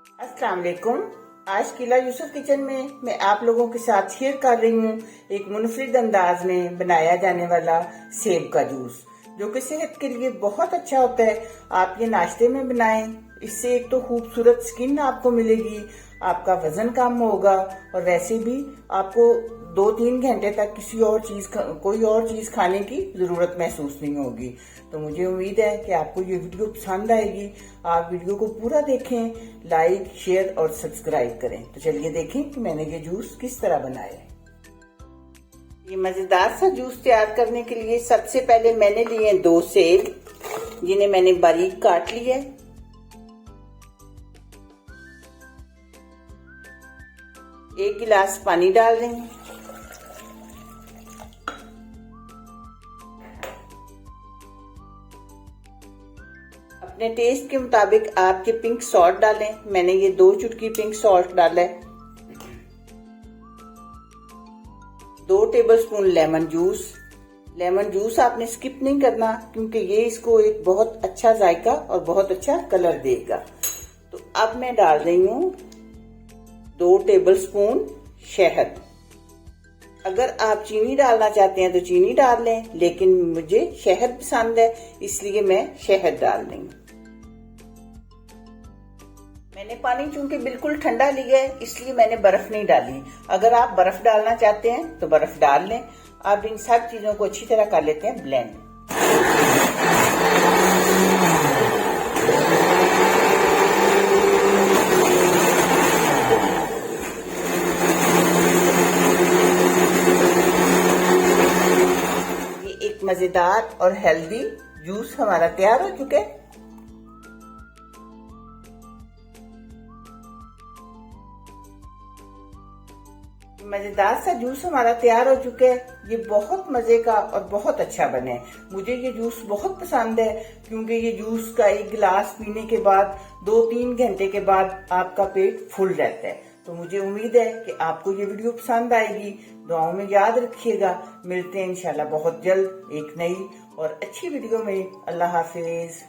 अस्सलाम वालेकुम। आज किला यूसुफ किचन में मैं आप लोगों के साथ शेयर कर रही हूँ एक मुनफरिद अंदाज में बनाया जाने वाला सेब का जूस, जो कि सेहत के लिए बहुत अच्छा होता है। आप ये नाश्ते में बनाएं, इससे एक तो खूबसूरत स्किन आपको मिलेगी, आपका वजन कम होगा और वैसे भी आपको 2-3 घंटे तक कोई और चीज खाने की जरूरत महसूस नहीं होगी। तो मुझे उम्मीद है कि आपको ये वीडियो पसंद आएगी। आप वीडियो को पूरा देखें, लाइक, शेयर और सब्सक्राइब करें। तो चलिए देखें कि मैंने ये जूस किस तरह बनाया है। ये मजेदार सा जूस तैयार करने के लिए सबसे पहले मैंने लिए 2 सेब, जिन्हें मैंने बारीक काट लिया है। एक गिलास पानी डाल देंगे। अपने टेस्ट के मुताबिक आपके पिंक सॉल्ट डालें। मैंने ये 2 चुटकी पिंक सॉल्ट डाला है। 2 tablespoon lemon juice. Lemon juice आपने स्किप नहीं करना, क्योंकि ये इसको एक बहुत अच्छा जायका और बहुत अच्छा कलर देगा। तो अब मैं डाल रही हूँ 2 टेबलस्पून शहद। अगर आप चीनी डालना चाहते हैं तो चीनी डाल लें, लेकिन मुझे शहद पसंद है, इसलिए मैं शहद डाल रही हूँ। मैंने पानी चूंकि बिल्कुल ठंडा लिया है, इसलिए मैंने बर्फ नहीं डाली। अगर आप बर्फ डालना चाहते हैं तो बर्फ डाल लें। अब इन सब चीजों को अच्छी तरह कर लेते हैं ब्लेंड। ये एक मजेदार और हेल्दी जूस हमारा तैयार हो चुका है। मजेदार सा जूस हमारा तैयार हो चुका है। ये बहुत मजे का और बहुत अच्छा बने। मुझे ये जूस बहुत पसंद है, क्योंकि ये जूस का एक गिलास पीने के बाद 2-3 घंटे के बाद आपका पेट फुल रहता है। तो मुझे उम्मीद है कि आपको ये वीडियो पसंद आएगी। दुआओं में याद रखिएगा। मिलते हैं इंशाल्लाह बहुत जल्द एक नई और अच्छी वीडियो में। अल्लाह हाफिज।